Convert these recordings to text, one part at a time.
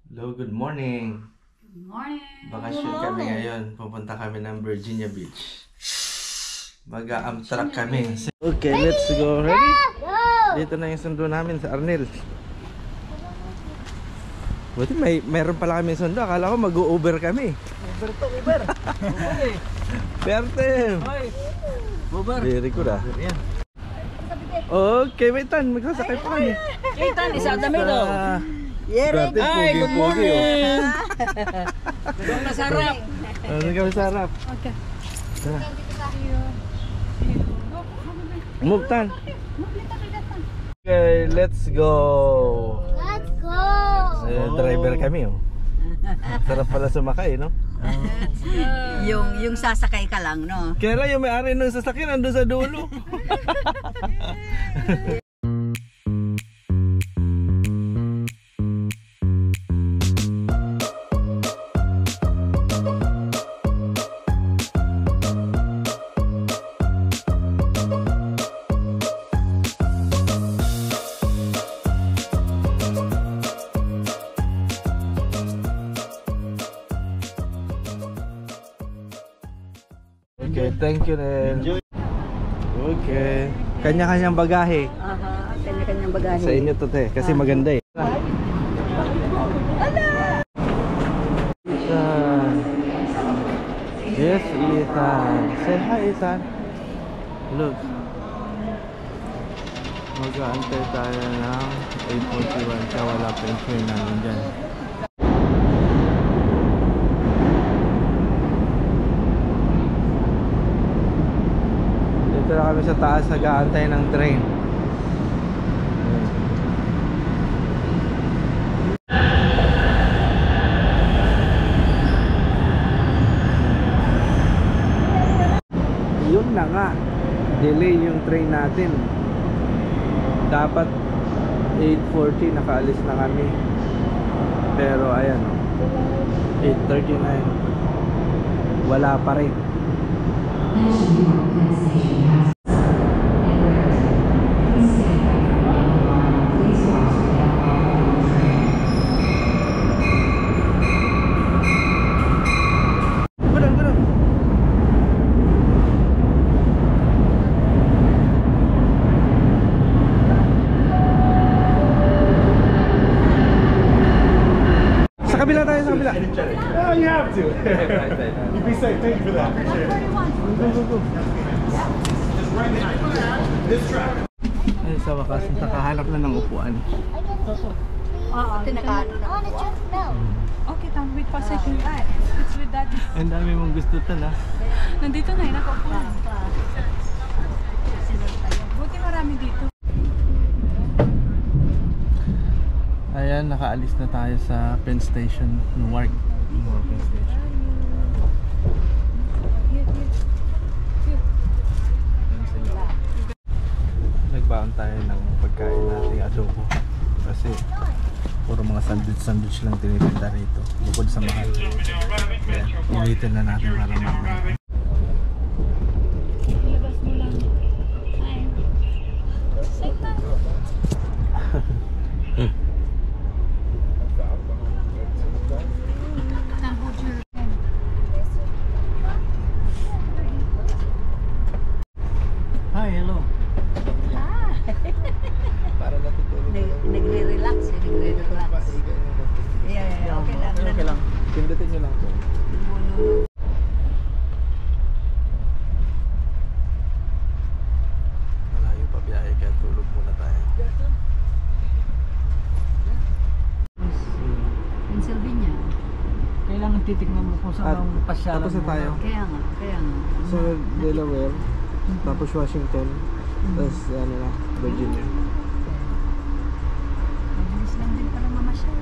Hello, good morning. Good morning. Bakasyon kami ngayon. Pupunta kami ng Virginia Beach. Mag-a-amtrak kami. Okay, let's go. Ready? Dito na yung sundo namin sa Arnel. Buti mayroon pala kami sundo. Akala ko mag-u-Uber kami. Uber to, Uber. Perte. Uber. Very good ah. Okay, wait tan. Magsasakay pa kami. Itan, isa dami daw. Yere. Ay, good morning. Doon na sarap. Doon kami sa harap. Okay. Tara. Move tan. Okay, let's go. Let's go. Driver kami oh. Sarap pala sumakay, no? Yung sasakay ka lang, no? Kaya lang yung may-ari ng sasakyan nandun sa dulo. Okay, thank you Nel. Okay. Kanya-kanyang bagahe. Aha, kanya-kanyang bagahe. Sa inyo to te, kasi maganda eh. Ethan. Yes, Ethan. Say hi, Ethan. Look. Mag-aantay tayo ng 8:41 ka. Wala pa yung train namin dyan. Dito na kami sa taas, nag-aantay ng train. Yun na nga, delay yung train natin. Dapat 8:40 nakaalis na kami. Pero ayan, 8:39 wala pa rin. Sa kabila tayo, sa kabila. Oh, you have to. You be safe. Thank you for that. Appreciate it. Go, go, go. Just right behind you. This track. Ay, sa wakas, nakahanap na ng upuan. Oo. Tinakano na. Okay, tam. Wait pa second. It's with daddy. Ang dami mong gusto tan ha. Nandito na, nakaupo na. Buti marami dito. Ayan, nakaalis na tayo sa Penn Station, Newark. Penn Station. Ayan sila. Nagbaon tayo ng pagkain nating adobo. Kasi puro mga sandwich lang tinitinda rito. Bukod sa mahal. Ayan, initin na natin para mamaya. Ilabas mo lang. Hi. Say hi. Hi, hello. Para natutulog. Nagre-relax, nagre-relax. Yeah, okay lang. Okay lang. Pindutin nyo lang po. Malayo pa biyahe kaya tulog muna tayo. Pennsylvania. Kailangan titignan mo kung saan ang pasyalan Tapos na mo. tayo. Kaya nga, kaya nga. So, Delaware, tapos Washington, tapos ano na, Virginia. Mabilis lang din pala mamasyal.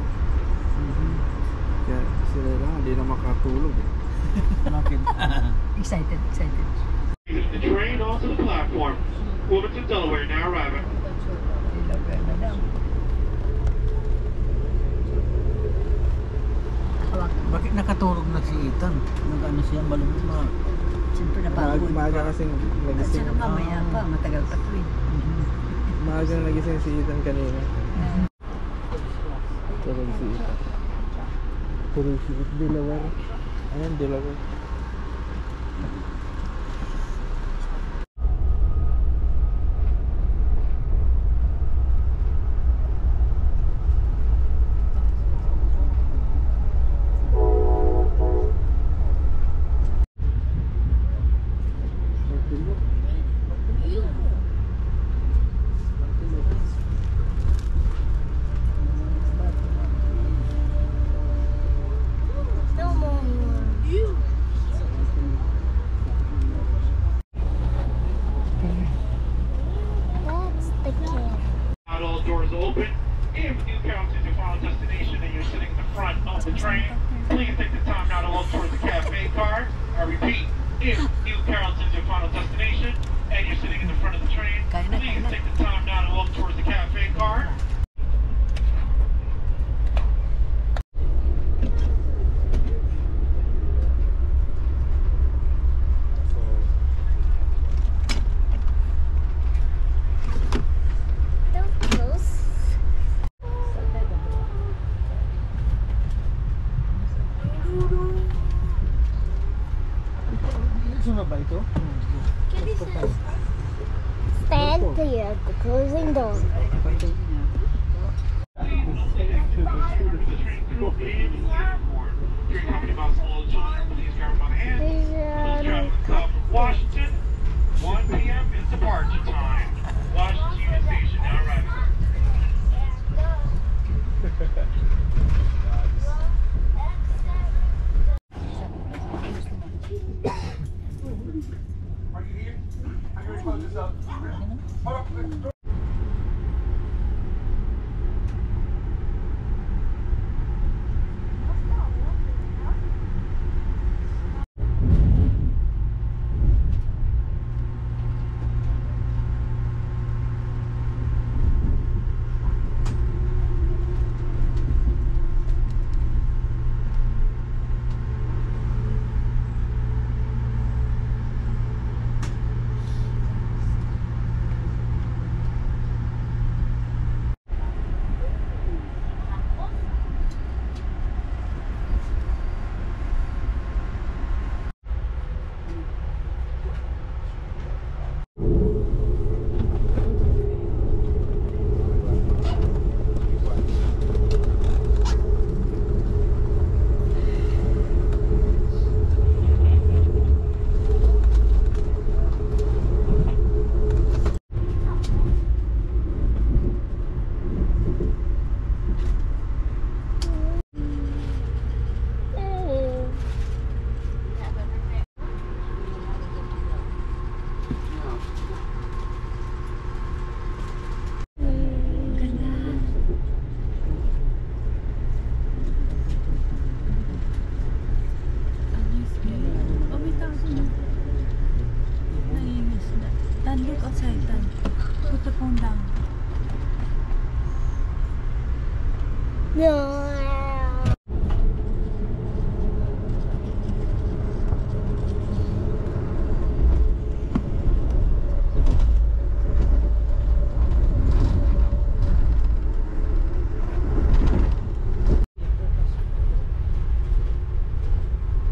Kaya sila lang, hindi na makatulog eh. Bakit? Excited. The train onto the platform. Wilmington, Delaware, now arriving. Delaware na daw. Hawak. Bakit nakatulog na si Ethan? Nag-ano siya, malungkot na. Siyempre napagod. Maaga kasing At nagising. saka mamaya pa, matagal pa to eh. Maagang nagising si Ethan kanina. Eh, Tulog si Ethan. Delaware. Ayan, Delaware. No more. That's the kid. Not all doors open. If you count to your final destination and you're sitting in the front of the train, please take the time now to walk towards the cafe car. I repeat, if you count to your final destination and you're sitting in the front of the train, please take the time now to walk towards the cafe car. Don't close. Sino ba ito? Stand clear of the closing door. Washington, 1 p.m. is departure time. Washington Union Station now arriving. Are you here? Are you ready to close this up? Look outside, Dan. Put the phone down. No.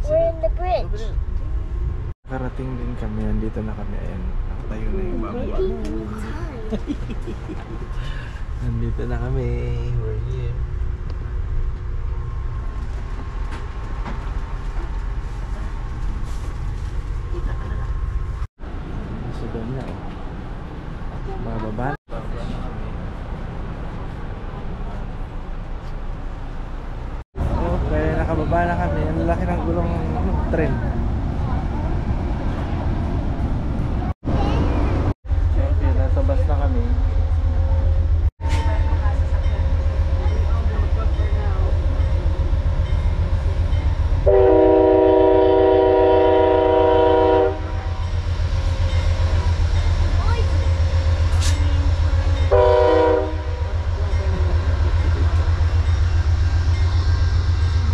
We're in the bridge. Nakarating din kami, nandito na kami. Ayan, nakatayo na yung babwa. Nandito na kami. We're here. So doon na. Bababa. Okay, nakababa na kami. Ang laki ng gulong tren. Okay, nasa bus na kami.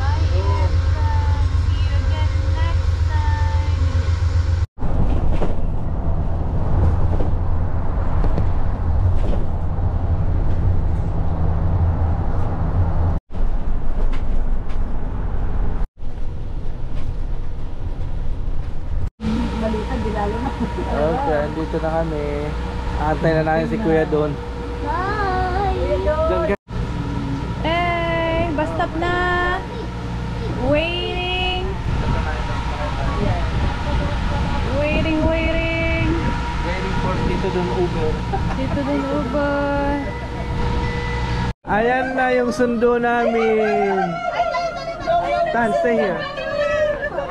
Bye, Erica. See you again next time. Dito na kami. Antay na natin si Kuya doon. Bye! Hey, bus stop na. Waiting. Waiting. Waiting for dito doon Uber. Dito din Uber. Ayan na yung sundo namin. Tan, stay here.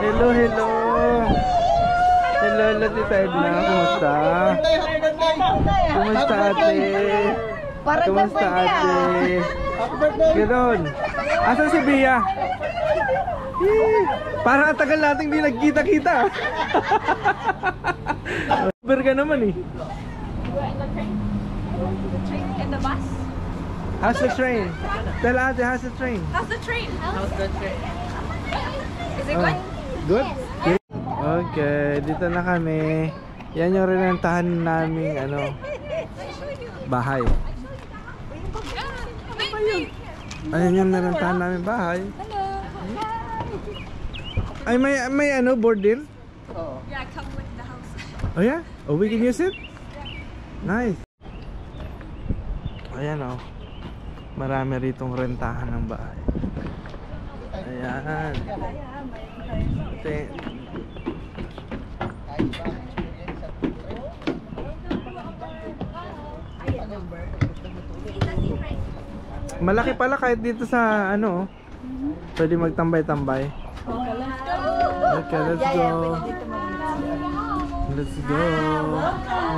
Hello. Hello, Tita Edna. Kumusta? Kumusta ate? Kumusta ate? Ganon. Asan si Bia? Parang ang tagal nating di nagkita-kita. Uber ka naman eh. In the bus? How's the train? Tell ate, how's the train? How's the train? Is it Oh, good? Okay, dito na kami. Yan yung rinentahan naming bahay. Ayan yung rinentahan naming bahay. Ay, may board din? Yeah, come with the house. Oh yeah? Oh, we can use it? Nice. Ayan marami ritong rentahan ng bahay. Ayan. Malaki pala kahit dito sa pwede magtambay-tambay. Okay, let's go. Let's go.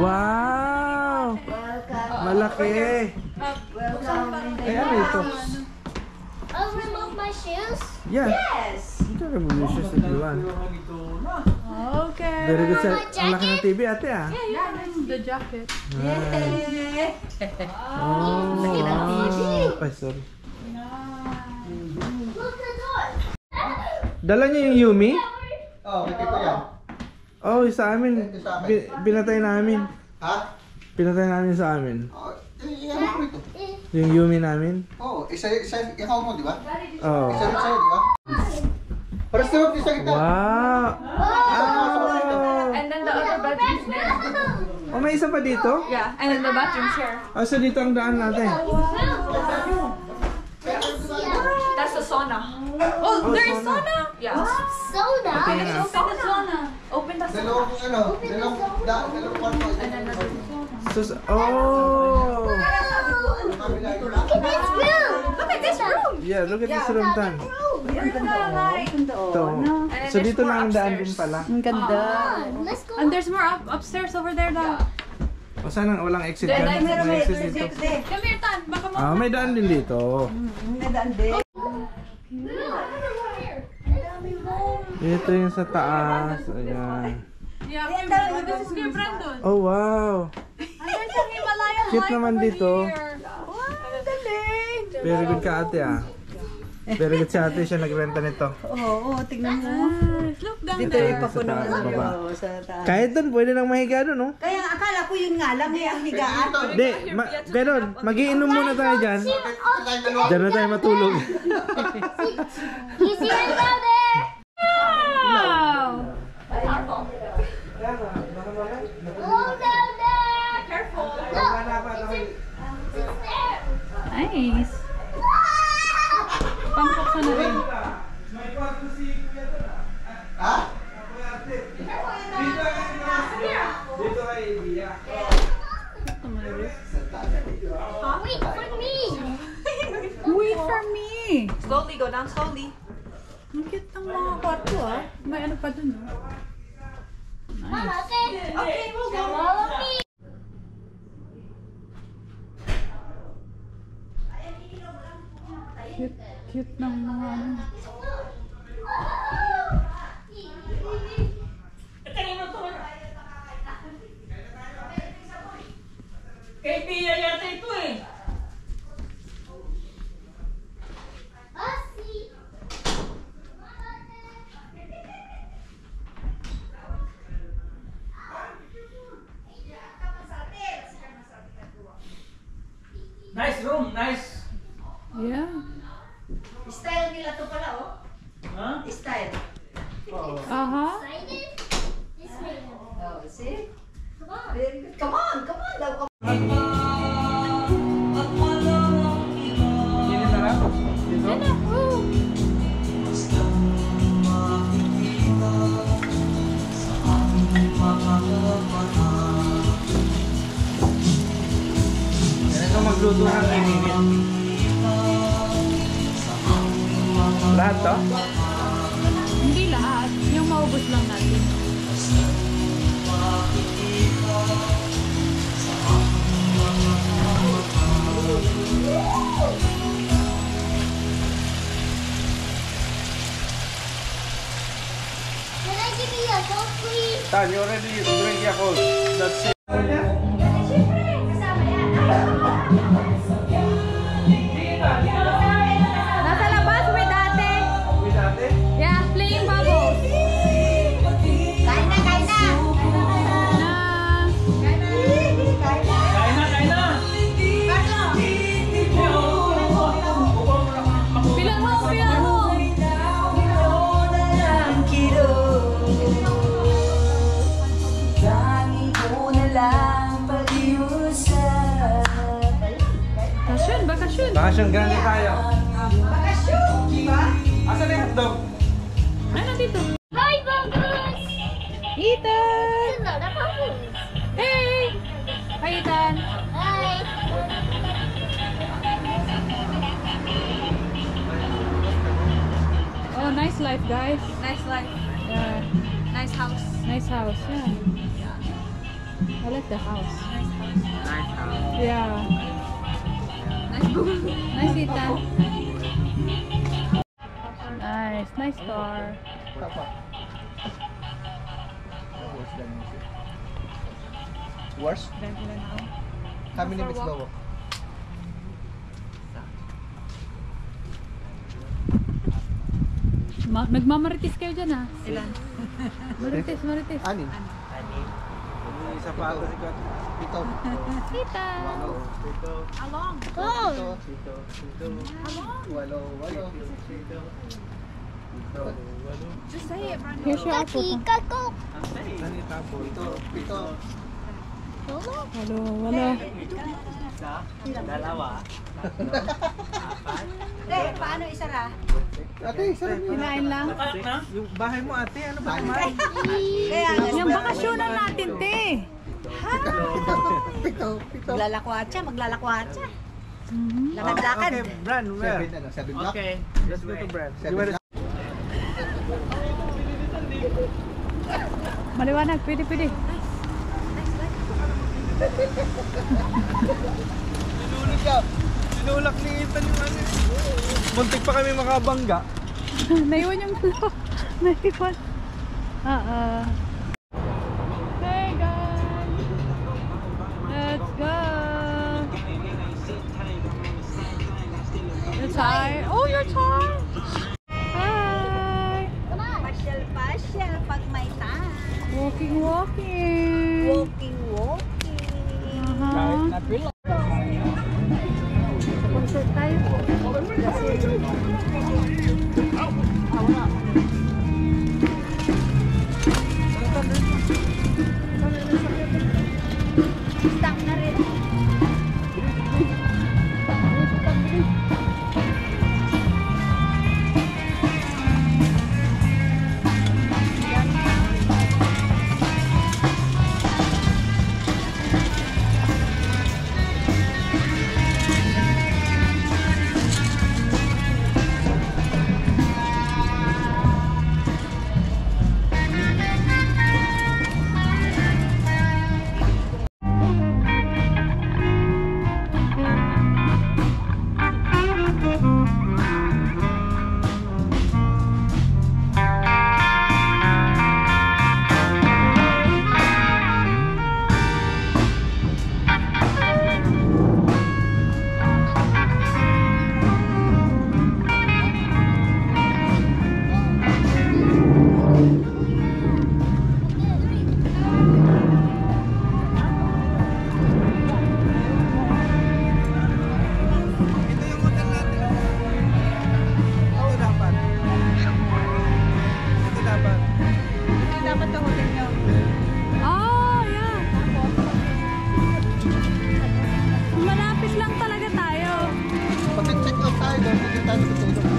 Wow! Malaki. Ay, ano ito? I'll remove my shoes. Yeah. Yes. You can remove your shoes if you want. Okay. Very good. Ang laki ng TV ate ah. Yeah, the jacket. Nice. Oh, wow. Ay, sorry. Look the door. Dala niyo yung Yumi? Oh, kay ko yan. Oh, sa amin. Pinatay namin. Ha? Pinatay namin sa amin. Oh, yan ako ito. Yung Yumi namin. Oh, isa ikaw mo, di ba? Oh. Isa rin sa'yo, di ba? Para sa mga isa kita. Wow. And then the other bedroom's there. Oh, may isa pa dito? Yeah, and then the bathroom's here. Oh, so dito ang daan natin. That's the sauna. Oh, there's sauna? Yeah. Soda. Tingnan na. Open the sauna. Open the sauna. Dalawang kwarto. Oh. Look at this room. Yeah, look at this room, Tan. Ito. So dito lang ang daan din pala. Ang ganda. Let's go. And there's more upstairs over there though. O sana walang exit dyan. May exit dito. Come here, Tan. Baka mo. Ah, may daan din dito. Ito yung sa taas. Ayan. Yeah, this is Kuya Brandon. Oh, wow. And there's a Himalayan Cute light naman over dito. here. Wow, galing. Very good ka ate ah. Very good si ate, siya nagrenta nito. Oo, tignan mo. Nice. Look down Dito there. yung pakuno Sa taas, baba. sa taas. Kahit doon, pwede nang mahiga doon, no? Kaya akala ko yun nga lang ang higaan. Hindi, gano'n. Magiinom muna tayo dyan. Diyan na tayo matulog. You see it down there? Wow. Look down there. Careful. It's there. Nice. Pampok na rin. Ha? Dito kay Bia. Wait for me. Wait for me. Slowly, go down slowly. Ang cute ng mga kwarto ah. May ano pa dun ah. Mama, okay. Okay, we'll go. Follow me. Cute ng mga ano. Nice room, nice. Yeah. Style nila to pala, oh. Huh? Style. Aha. Excited? This way. Oh, see? Come on. Very Yan na. Woo! Yan ito magluto ng kaninit. Lahat to? Hindi lahat. Yung maubos lang natin. Can I give you a Coke, please? Tan, you already drink Yakult. That's it. Siyempre, kasama yan. Nasa labas with ate. With ate? Yeah, playing bubbles. Kain na, kain na. Na. Kain na! Pilang mo, pilang mo. Bakasyon, bakasyon. Bakasyon, gano'n tayo. Asan na yung hotdog? Ay, nandito. Hi, Bubbles! Ethan! Hello, the Bubbles. Hey! Hi, Ethan. Hi. Oh, nice life, guys. Nice life. Yeah. Nice house. Nice house, yeah. I like the house. Yeah. Nice, Ethan. Nice, nice car. Worse? Kami ni Miss Bawo. Nagmamaritis kayo dyan, ha? Ilan? Maritis, maritis. Anin? Isa pa ata si Kat. Ito. Ethan! Ito. Along. Oh. Ito. Walo. Just say it, Brandon. Kaki, Here's your apple. Coke. Saan itapo? Ito. Hello, wala. Hindi, paano isara? Ate, sarap yun. Kinain lang. Yung bahay mo ate, ano ba naman? Kaya Yung bakasyonan natin, te. Pito. Maglalakwatsa, maglalakwatsa. Lakad-lakad. Okay, Bran, where? 7 block. Let's go to Bran. 7 block. Maliwanag, pwede, pwede. Sinulak ni Ethan yung ano. Muntik pa kami makabangga. Naiwan yung naiwan. Hey guys! Let's go! You're tired? Oh, you're tired! Hi! Pasyal-pasyal pag may time. Walking, walking! Walking. Concert tayo. Stop na rin. Pag-check out tayo, doon tayo sa tutulog.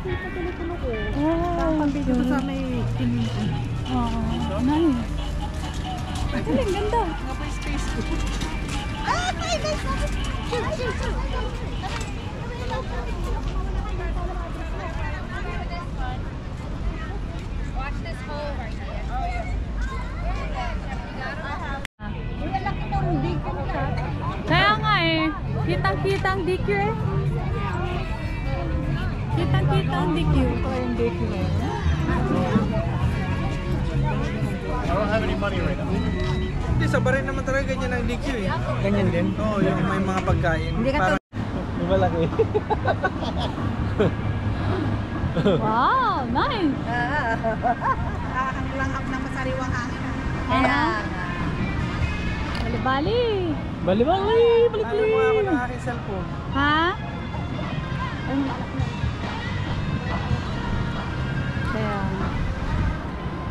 Nakapambidyo ko sa may kininto. Oo, nice. Galing, ganda. Nga pa yung space ko. Watch this hole right here. Kaya nga eh, kitang-kita ang DQ eh. Kitang-kita ang DQ. Ito yung DQ na yun. I don't have any money right now. Hindi, sa barin naman talaga ganyan ang DQ eh. Ganyan din? Oo, yung may mga pagkain. Hindi ka Parang may malaki. Wow, nice. Nakakanilang up ng masariwang hangin. Kaya, Bali-bali. Bali-bali! Ano mo ako ng aking cellphone? Ha? Ay, malak na. Kaya,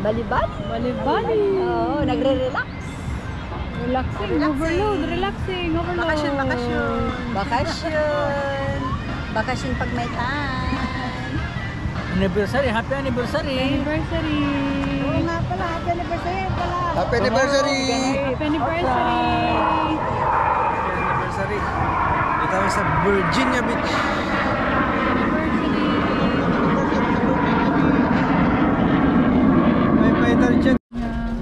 bali-bali. bali-bali. Oo, nagre-relax. Relaxing, overload, relaxing, overload. Bakasyon, bakasyon. Bakasyon. Bakasyon pag may time. Anniversary! Happy anniversary! Anniversary. Oo nga pala, happy anniversary pala. Happy anniversary! Happy anniversary. Happy anniversary! Dito kami sa Virginia Beach. May fighter jet. Yeah.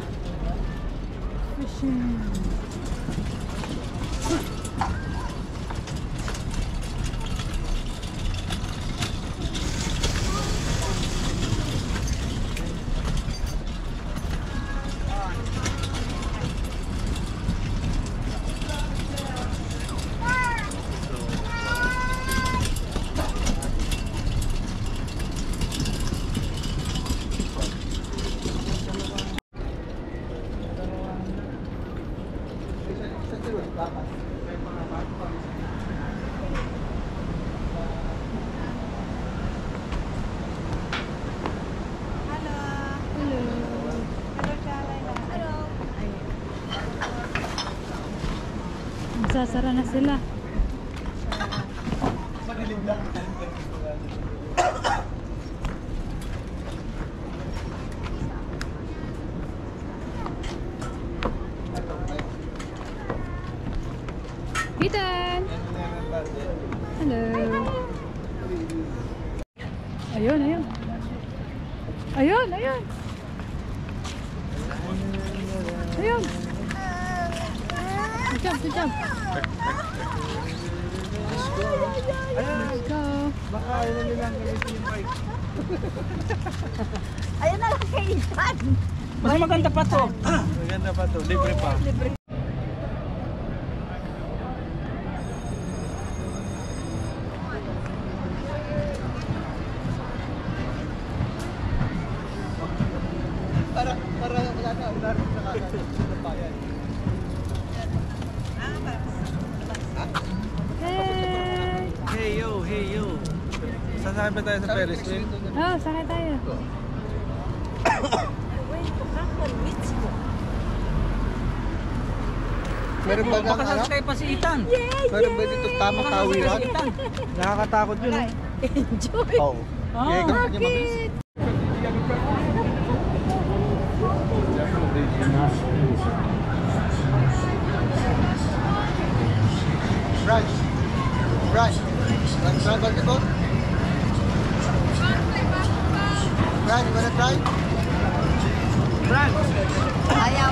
Fishing. Sasara na sila. Ethan! Hello! Ayun, ayun. Ayun, ayun. Ayun. Good job, good job. Let's go. Baka ayun na nilang gamitin yung bike. Ayun na lang kay Ethan. Mas maganda pa to! Maganda pa to, libre pa. Para wala na, wala rin sa bayan. Hey! Hey yo. Sasakay ba tayo sa Ferris wheel? Oh, sakay tayo. Meron ba Baka sasakay pa si Ethan! Meron ba dito tamang tawiran? Nakakatakot yun eh. Enjoy! Oo. Ah, Bakit? Brad, back the boat. Brad, you wanna try? Brad! Ayaw.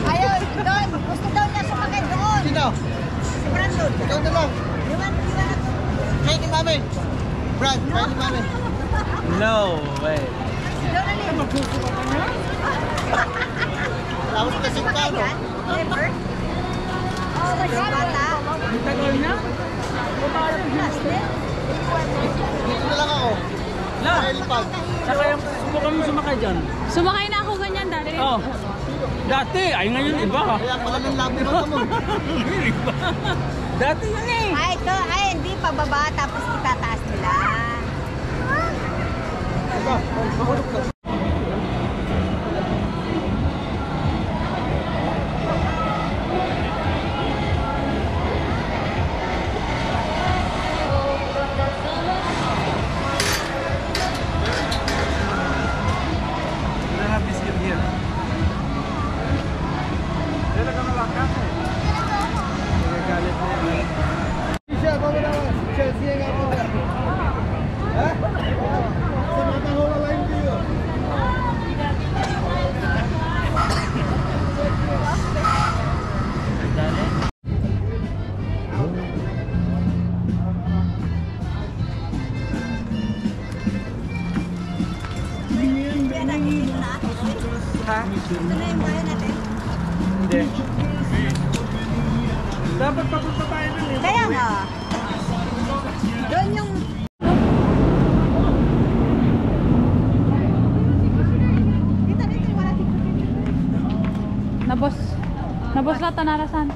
Ayaw, doon. Gusto daw niya sumakay doon. Sino? Si Brandon. Ikaw na lang. Iwan. Try ni Mami. Brad, try ni Mami. No way. Doon na liyan. Tapos kasing ka, no? Never. Oh, my God. Bata. tagal na! Dito na lang ako. La! Helipad. Saka yung subukan mo sumakay dyan. Sumakay na ako ganyan dati. Oh. Dati, ay ngayon iba ha. Kaya pala ng labi mo mo. Iba. Dati yan eh. Ay, ito, ay, hindi pababa, tapos itataas nila. Diba? Mahulog ka. Ha? Ito na yung bahay natin. Hindi. Dapat papunta tayo dun eh. Kaya nga. Doon yung... Dito, wala dito. Nabos lahat na narasan.